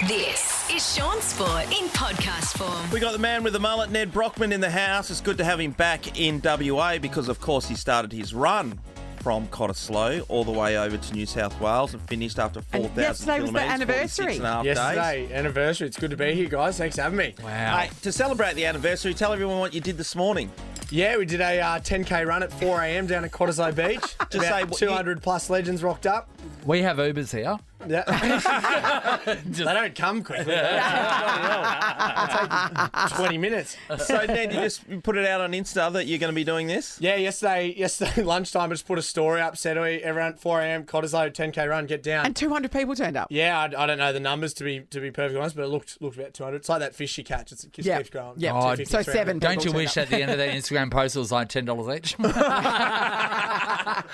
This is Shaun Sport in podcast form. We got the man with the mullet, Nedc Brockmann, in the house. It's good to have him back in WA because, of course, he started his run from Cottesloe all the way over to New South Wales and finished after 4,000 kilometres. Yesterday was the anniversary. 46.5 days. Yesterday, anniversary. It's good to be here, guys. Thanks for having me. Wow. Hey, to celebrate the anniversary, tell everyone what you did this morning. Yeah, we did a 10K run at 4 a.m. down at Cottesloe Beach. Just say About 200 plus legends rocked up. We have Ubers here. Yeah. They don't come quickly. It'll take 20 minutes. So, Ned, you just put it out on Insta that you're going to be doing this? Yeah, yesterday lunchtime, I just put a story up, said, everyone, 4 a.m., Cottesloe, 10K run, get down. And 200 people turned up. Yeah, I don't know the numbers to be perfectly honest, but it looked about 200. It's like that fish you catch. It just keeps growing. Yeah. Oh, 250, so 300. 7 Don't you people wish turned at the end of that Instagram post it was like $10 each?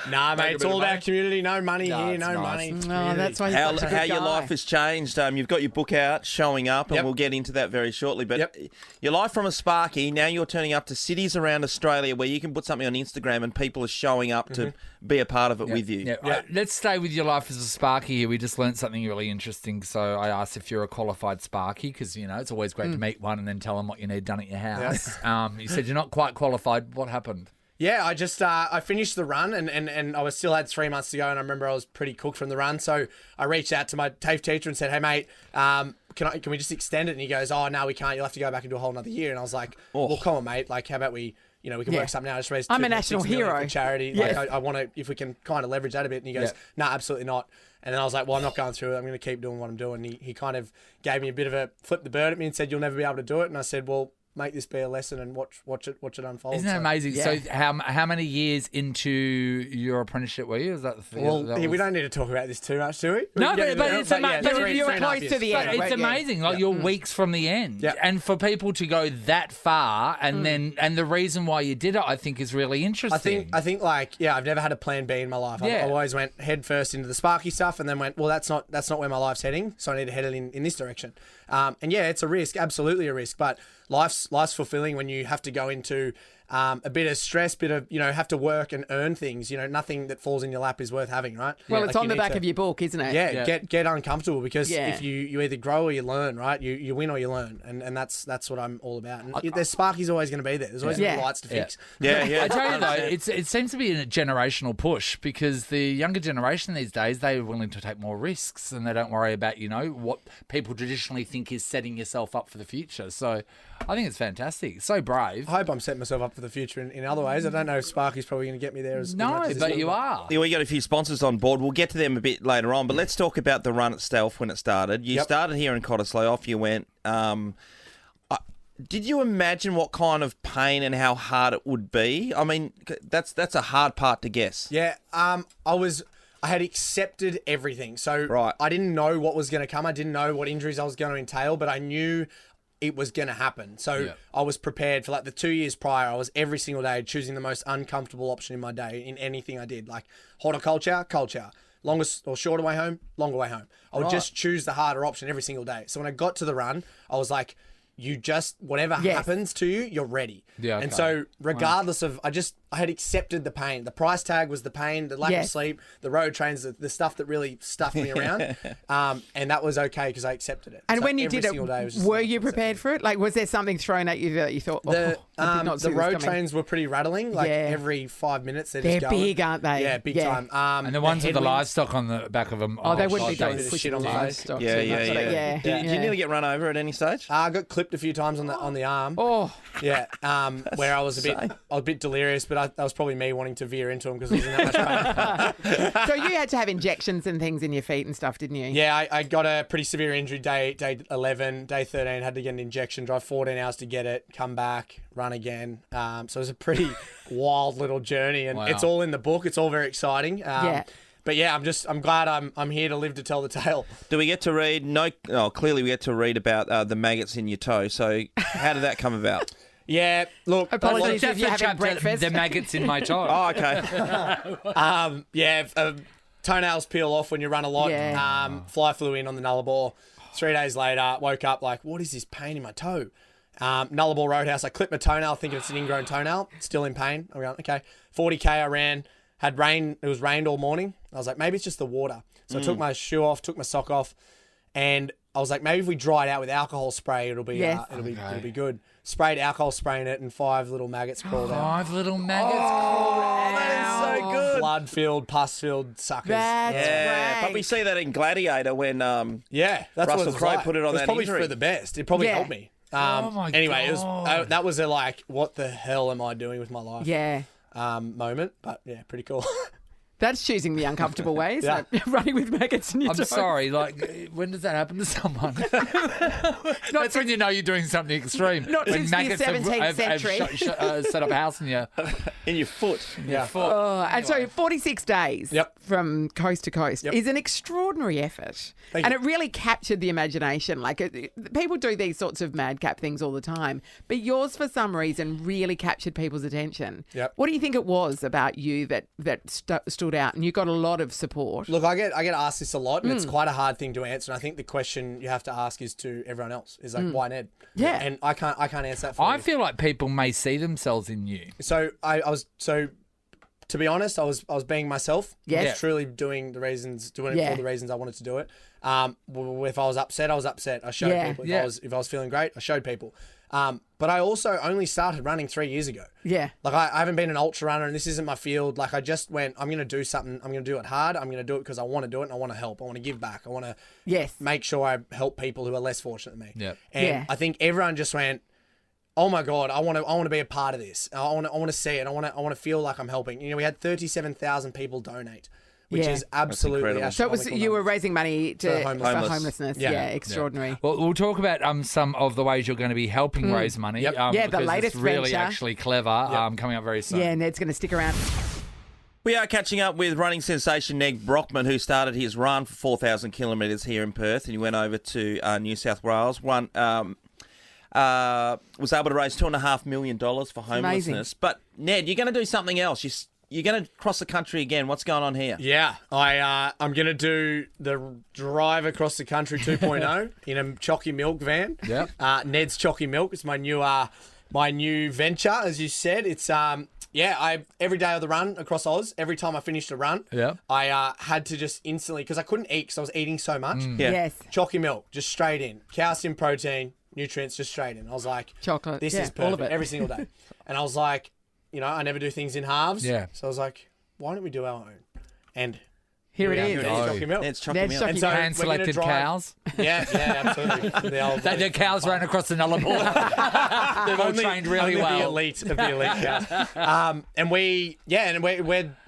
Nah, mate, it's all about community. No money No, here, it's no nice. money. Oh, that's why he's How such a good your guy. life has changed. You've got your book out, Showing Up, and Yep. we'll get into that very shortly. But Yep. your life from a Sparky, now you're turning up to cities around Australia where you can put something on Instagram and people are showing up to be a part of it with you. Yeah. Let's stay with your life as a Sparky here. We just learned something really interesting. So I asked if you're a qualified Sparky because, you know, it's always great to meet one and then tell them what you need done at your house. You said you're not quite qualified. What happened? Yeah, I just I finished the run and I still had 3 months to go, and I remember I was pretty cooked from the run, so I reached out to my TAFE teacher and said, "Hey mate, can we just extend it?" And he goes, "Oh no, we can't. You'll have to go back and do a whole another year." And I was like, "Well, come on, mate. Like, how about we can work something out. I just raised I'm a 2.6 national million hero. for charity. Yes. Like, I want to, if we can kind of leverage that a bit." And he goes, "No, absolutely not." And then I was like, "Well, I'm not going through it. I'm going to keep doing what I'm doing." And he kind of gave me a bit of a flip the bird at me and said, "You'll never be able to do it." And I said, "Well, make this be a lesson and watch it unfold." Isn't that amazing? Yeah. So how many years into your apprenticeship were you? Is that the Well, we don't need to talk about this too much, do we? No, We can get but into it's it, amazing. yeah, But three you're and a half close to years. the end. But it's Yeah. amazing, like you're weeks from the end, Yeah. and for people to go that far, and then the reason why you did it, I think, is really interesting. I think like, yeah, I've never had a plan B in my life. Yeah. I always went head first into the Sparky stuff, and then went, well, that's not where my life's heading, so I need to head it in this direction. And yeah, it's a risk, absolutely a risk, but life's fulfilling when you have to go into a bit of stress, bit of, have to work and earn things. Nothing that falls in your lap is worth having, right? Well, Like, it's on you the need back to- of your book, isn't it? Yeah, get uncomfortable, because Yeah. if you either grow or you learn, right? You win or you learn, and that's what I'm all about. And there's Sparky's always going to be there. There's always Yeah. lights to fix. Yeah. I tell you though, it seems to be a generational push because the younger generation these days, they're willing to take more risks and they don't worry about, what people traditionally think is setting yourself up for the future. So I think it's fantastic. So brave. I hope I'm setting myself up for the future in other ways. I don't know if Sparky's probably going to get me there as No, much as but this you will. are. Yeah, we got a few sponsors on board. We'll get to them a bit later on, but let's talk about the run itself when it started. You started here in Cottesloe, off you went. Did you imagine what kind of pain and how hard it would be? I mean, that's a hard part to guess. Yeah, I had accepted everything. So Right. I didn't know what was going to come. I didn't know what injuries I was going to entail, but I knew it was going to happen. So I was prepared for like the 2 years prior. I was every single day choosing the most uncomfortable option in my day in anything I did, like horticulture, culture. Longest or shorter way home, longer way home. I would just choose the harder option every single day. So when I got to the run, I was like, whatever happens to you, you're ready. Yeah, And okay. so regardless of, I had accepted the pain. The price tag was the pain, the lack of sleep, the road trains, the stuff that really stuffed me around. And that was okay because I accepted it. And So when you every did single day was it, just were like you prepared for it? Like, was there something thrown at you that you thought, I did not see the this road coming? trains were pretty rattling. Like Yeah. every 5 minutes, they're They're just going. big, aren't they? Yeah, big Yeah. time. And the ones with the headwinds- livestock on the back of them. Oh, they wouldn't be God, doing bit of pushing shit on the face. livestock Yeah. Yeah. Did you nearly get run over at any stage? I got clipped a few times on the arm. Oh, Yeah, where I was a bit delirious, but that was probably me wanting to veer into them because I was in that much pain. so you had to have injections and things in your feet and stuff, didn't you? Yeah, I got a pretty severe injury day 11, day 13, had to get an injection, drive 14 hours to get it, come back, run again. So it was a pretty wild little journey, and it's all in the book. It's all very exciting. Yeah. But yeah, I'm glad I'm here to live to tell the tale. Do we get to read? No. Oh, clearly we get to read about the maggots in your toe. So how did that come about? Yeah, look. Apologies That's if you're the having chapter, breakfast. the maggots in my toe. Oh, okay. Toenails peel off when you run a lot. Yeah. Fly flew in on the Nullarbor. 3 days later, woke up like, what is this pain in my toe? Nullarbor Roadhouse. I clipped my toenail thinking it's an ingrown toenail. Still in pain. I'm going, okay. 40K I ran. Had rain. It was rained all morning. I was like, maybe it's just the water. So I took my shoe off, took my sock off, and I was like, maybe if we dry it out with alcohol spray, it'll be it'll be good. Sprayed alcohol spray in it, and 5 little maggots crawled out. 5 little maggots. That is so good. Blood-filled, pus-filled suckers. That's Yeah, great. but we see that in Gladiator when Yeah, that's Russell what it's Crowe like. put it on It was that probably injury. for the best. It probably Yeah. helped me. Oh my anyway, God. that was a like, what the hell am I doing with my life? Yeah. Moment, but yeah, pretty cool. That's choosing the uncomfortable ways, Yeah. like running with maggots in your I'm toes. sorry, like, when does that happen to someone? That's when you know you're doing something extreme. Not when since the maggots 17th century. set up house in your in your foot. Yeah. foot. And so 46 days Yep. from coast to coast Yep. is an extraordinary effort. Thank And you. it really captured the imagination. Like people do these sorts of madcap things all the time, but yours for some reason really captured people's attention. Yep. What do you think it was about you that stood out? And you got a lot of support. Look, I get asked this a lot, and it's quite a hard thing to answer. And I think the question you have to ask is to everyone else is like, why Nedd? Yeah. And I can't answer that for I you. feel like people may see themselves in you. So to be honest, I was being myself. Yes. I Yeah. was truly doing it Yeah. for the reasons I wanted to do it. If I was upset, I was upset. I showed Yeah. people. Yeah. If I was feeling great, I showed people. But I also only started running 3 years ago. Yeah. Like I haven't been an ultra runner, and this isn't my field. Like I just went, I'm going to do something. I'm going to do it hard. I'm going to do it because I want to do it, and I want to help. I want to give back. I want to Yes. make sure I help people who are less fortunate than me. Yep. And Yeah. I think everyone just went, oh my God, I want to be a part of this. I want to see it. I want to feel like I'm helping. You know, we had 37,000 people donate, which Yeah. is absolutely incredible. So it was astronomical you were numbers. raising money For for homeless. homelessness. Yeah. Yeah, Yeah. extraordinary. Well, we'll talk about some of the ways you're going to be helping raise money. Yep. Yeah, the because latest it's really venture. actually clever. Coming up very soon. Yeah, Ned's going to stick around. We are catching up with running sensation Nedc Brockmann, who started his run for 4,000 kilometres here in Perth, and he went over to New South Wales. Was able to raise $2.5 million for homelessness. But Nedd, you're going to do something else. You're going to cross the country again. What's going on here? Yeah, I'm going to do the drive across the country 2.0 in a Choccy milk van. Yep. Nedd's Choccy milk. It's my new venture, as you said. It's every day of the run across Oz, every time I finished a run, Yeah. I had to just instantly, because I couldn't eat because I was eating so much. Yeah. Yes. Choccy milk, just straight in. Calcium, protein, nutrients, just straight in. I was like, Chocolate, this yeah, is all perfect of it. every single day. And I was like, I never do things in halves. Yeah. So I was like, why don't we do our own? And Here it we are. is. Ned's Choccy milk. Ned's Choccy Ned's milk. Choccy And so milk. we're Hand-selected gonna drive- cows. Yeah, absolutely. The old- The cows ran across the Nullarbor. They've all trained really only well. The elite of the elite cows. And we're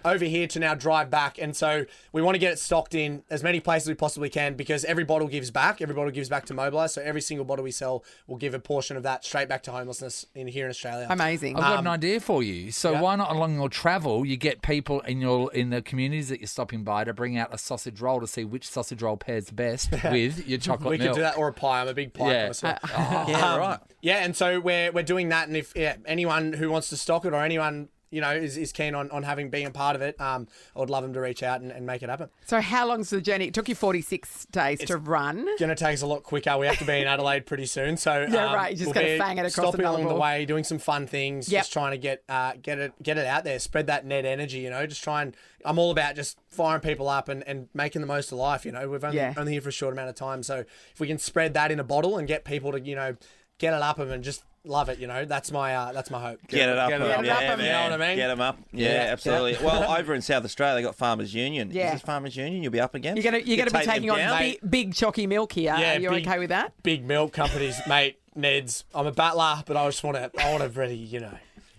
over here to now drive back, and so we want to get it stocked in as many places we possibly can, because every bottle gives back. Every bottle gives back to Mobilise, so every single bottle we sell will give a portion of that straight back to homelessness here in Australia. Amazing. I've got an idea for you. So yeah. why not along your travel, you get people in the communities that you're stopping by to bring out a sausage roll to see which sausage roll pairs best with your chocolate We milk. could do that, or a pie. I'm a big pie Yeah. connoisseur. Yeah, right. Yeah, and so we're doing that, and if anyone who wants to stock it, or anyone is keen on being a part of it, I would love them to reach out and make it happen. So how long's the journey? It took you 46 days to run. Going to take us a lot quicker. We have to be in Adelaide pretty soon, so Yeah, right. You just we'll gotta be bang it across the stopping along the Nullarbor. way, doing some fun things, Yep. just trying to get it out there, spread that Nedd energy. Just try and I'm all about just firing people up and making the most of life. We've only here for a short amount of time, so if we can spread that in a bottle and get people to get it up and just love it, that's my hope. Get it up. Get it yeah, up. man. You know what I mean? Get them up. Yeah, Yeah. absolutely. Well, over in South Australia, they got Farmers Union. Yeah. Is this Farmers Union you'll be up against? You're gonna be taking on down? big Choccy milk here. Yeah, Are you big- okay with that? Big milk companies, mate. Ned's. I'm a battler, but I want to really,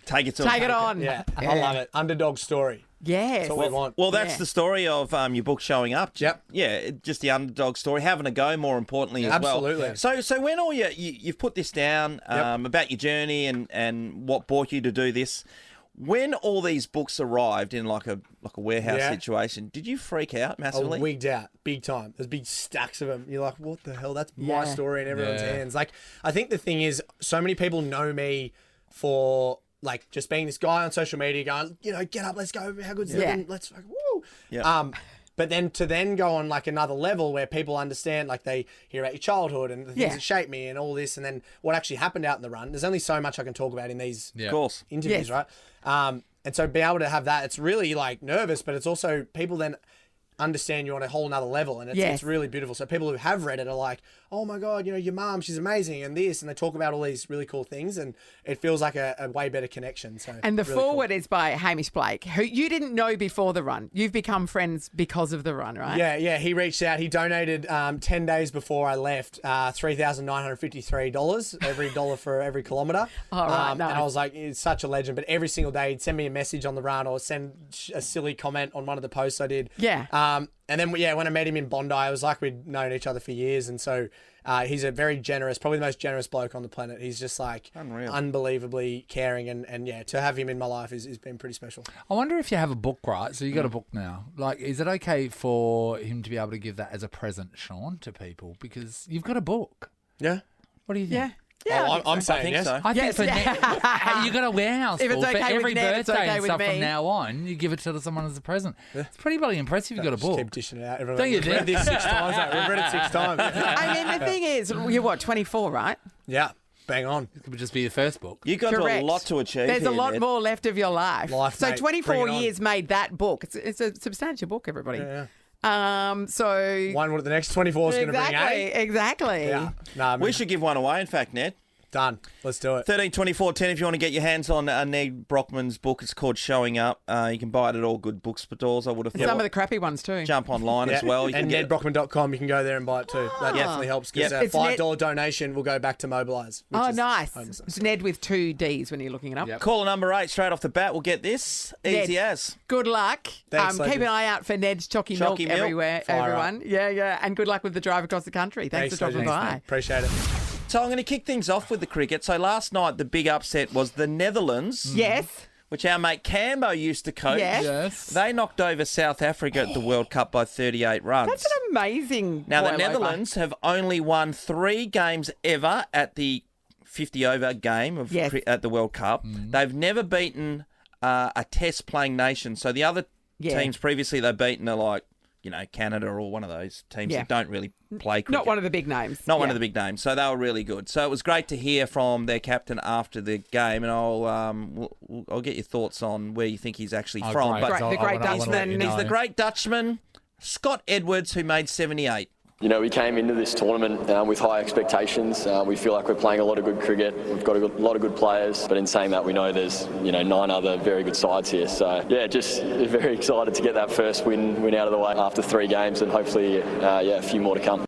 Take it to Take it on. Yeah, I love it. Underdog story. Yes. That's what we want. Well, that's Yeah. the story of your book showing up. Yep. Yeah, just the underdog story, having a go, more importantly, as Absolutely. well. So when all you've put this down about your journey and what brought you to do this, when all these books arrived in like a warehouse Yeah. situation, did you freak out I massively? wigged out big time. There's big stacks of them. You're like, what the hell? That's my Yeah. story in everyone's Yeah. hands. Like, I think the thing is, so many people know me for like just being this guy on social media going, get up, let's go. How good's Yeah. living? Let's fucking woo. Yeah. But then to go on like another level where people understand, like they hear about your childhood and the things Yeah. that shaped me and all this, and then what actually happened out in the run. There's only so much I can talk about in these Yeah. Of course. interviews, Yes. right? And so be able to have that, it's really like nervous, but it's also people then understand you on a whole nother level, and Yes. it's really beautiful. So people who have read it are like, oh my God, your mum, she's amazing, and this, and they talk about all these really cool things, and it feels like a way better connection. So And the really forward cool. is by Hamish Blake, who you didn't know before the run. You've become friends because of the run, right? Yeah, he reached out. He donated 10 days before I left, $3,953, every dollar for every kilometre. Oh, right, And nice. I was like, he's such a legend. But every single day, he'd send me a message on the run or send a silly comment on one of the posts I did. Yeah. And then, when I met him in Bondi, it was like we'd known each other for years. And so he's a very generous, probably the most generous bloke on the planet. He's just like unbelievably caring. And yeah, to have him in my life has been pretty special. I wonder if you have a book, right? So you got a book now. Like, is it okay for him to be able to give that as a present, Shaun, to people? Because you've got a book. Yeah. What do you think? Yeah. Yeah. Oh, I'm I saying think yes. so. I Yes, think yeah. you got a warehouse If it's full for okay with every Ned, it's birthday okay and with stuff me. from now on. You give it to someone as a present. It's pretty bloody impressive. You got a Just book. keep dishing it out. Everyone, Don't you we've read think? this 6 times. Mate. We've read it 6 times. I mean, the thing is, you're what, 24, right? Yeah, bang on. It could just be your first book. You got Correct. a lot to achieve. There's a here, lot Ned. more left of your life. So Mate. 24 Bring it on. years made that book. It's a substantial book, everybody. Yeah. So One, what the next 24 is going to bring, exactly. Yeah. Nah, We should give one away, in fact, Ned. Done. Let's do it. 13, 24, 10 if you want to get your hands on Nedc Brockmann's book. It's called Showing Up. You can buy it at all good bookstores, I would have thought. Some of the crappy ones too. Jump online as well. You can And get nedbrockman.com, you can go there and buy it too. That definitely helps because Yep. a It's $5 donation will go back to Mobilise. which Oh, is nice. homelessness. It's Ned with 2 Ds when you're looking it up. Yep. Caller number 8 straight off the bat. We'll get this. Easy Ned, as. Good luck. Thanks, Keep an legend. eye out for Ned's Choccy milk Choccy milk. everywhere, Fire everyone. Yeah. And good luck with the drive across the country. Thanks for dropping legends. by. Appreciate it. So I'm going to kick things off with the cricket. So last night, the big upset was the Netherlands, Yes. which our mate Cambo used to coach. Yes. Yes. They knocked over South Africa at the World Cup by 38 runs. That's an amazing Now, the boil-over. Netherlands have only won 3 games ever at the 50-over game of Yes. at the World Cup. They've never beaten a test-playing nation. So the other Yeah. teams previously they've beaten are like, Canada or one of those teams Yeah. that don't really play cricket. Not one of the big names. Not one Yeah. of the big names. So they were really good. So it was great to hear from their captain after the game, and I'll get your thoughts on where you think he's actually from. Great. But Great, the great I wanna let Dutchman. you he's know. the great Dutchman, Scott Edwards, who made 78. We came into this tournament with high expectations. We feel like we're playing a lot of good cricket. We've got a lot of good players. But in saying that, we know there's 9 other very good sides here. So, yeah, just very excited to get that first win out of the way after 3 games and hopefully, a few more to come.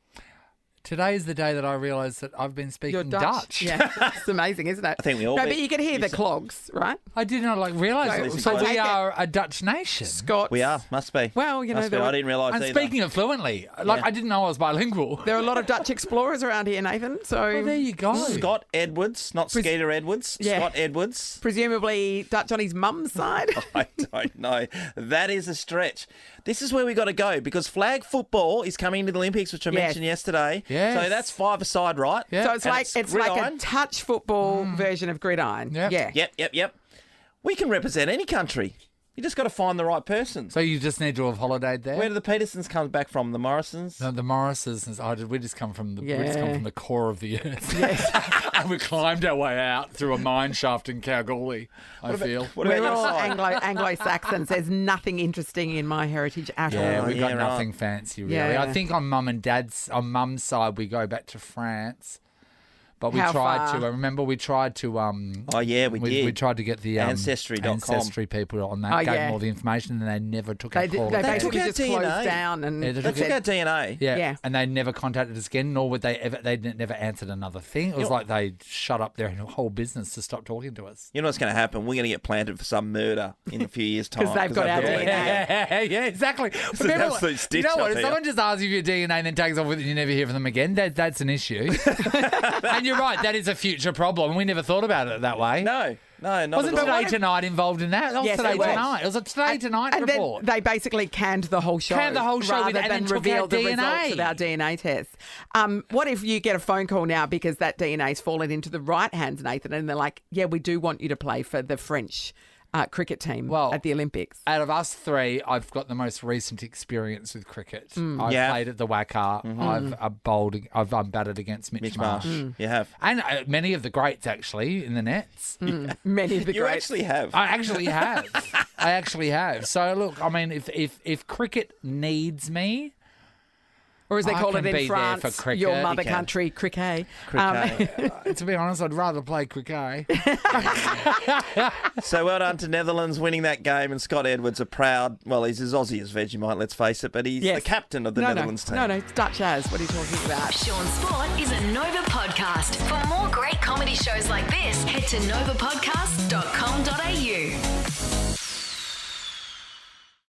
Today is the day that I realised that I've been You're speaking Dutch. Yeah, it's amazing, isn't it? I think we all No, be- but you can hear the clogs, right? I did not realise So- it. so So take we it- are a Dutch nation. Scots. We are, must be. Well, you know, Must be. there I were- didn't realise And either. speaking it fluently. Like, Yeah. I didn't know I was bilingual. There are a lot of Dutch explorers around here, Nathan. So Well, there you go. Scott Edwards, not Skeeter Edwards. Yeah. Scott Edwards. presumably Dutch on his mum's side. I don't know. That is a stretch. This is where we got to go because flag football is coming into the Olympics, which I Yes. mentioned yesterday. Yes. So that's 5-a-side, right? Yeah. So it's And like it's like a gridiron. touch football version of gridiron. Yep. Yeah. Yep. We can represent any country. You just got to find the right person. So you just need to have holidayed there? Where do the Petersons come back from? The Morrisons? No, the Morrises. We just come from the core of the earth. Yes. And we climbed our way out through a mine shaft in Kalgoorlie, I feel. What about We're your all side? Anglo-Saxons. There's nothing interesting in my heritage at Yeah, all. we got Yeah, nothing right. fancy, really. Yeah. I think on mum's side, we go back to France. But we How tried far? to. I remember we tried to. Oh, yeah, we did. We tried to get the Ancestry.com. ancestry people on that. Oh, gave yeah. them all the information, and they never took They, our call. they They basically took our just closed DNA. down and Yeah, They took our DNA. Yeah. Yeah. And they never contacted us again, nor would they ever. They never answered another thing. It was like they shut up their whole business to stop talking to us. You know what's going to happen? We're going to get planted for some murder in a few years' time. 'Cause they've got our DNA. Yeah, exactly. It's an absolute stitch you know up what? If here. someone just asks you for your DNA and then takes off with it and you never hear from them again, that's an issue. And you're right, that is a future problem. We never thought about it that way. No, not Wasn't at all. Today Tonight involved in that? That was Yes, Today it was. Tonight. It was a Today Tonight and report. then they basically canned the whole show. Canned the whole show rather with- and than then took reveal our the DNA. results of our DNA tests. What if you get a phone call now because that DNA's fallen into the right hands, Nathan, and they're like, "Yeah, we do want you to play for the French cricket team Well, at the Olympics. Out of us three, I've got the most recent experience with cricket. I've Yeah. played at the Wacker. I've batted against Mitch Marsh. You have. And many of the greats, actually, in the nets. Many of the You greats. actually have. I actually have. So, look, I mean, if cricket needs me, Or as they I call can it be in there France, for cricket. your mother You can. country, cricket. to be honest, I'd rather play cricket. So well done to Netherlands winning that game, and Scott Edwards, a proud, well, he's as Aussie as Vegemite, let's face it, but he's Yes. the captain of the Netherlands team. No, it's Dutch as. What are you talking about? Shaun Sport is a Nova podcast. For more great comedy shows like this, head to novapodcast.com.au.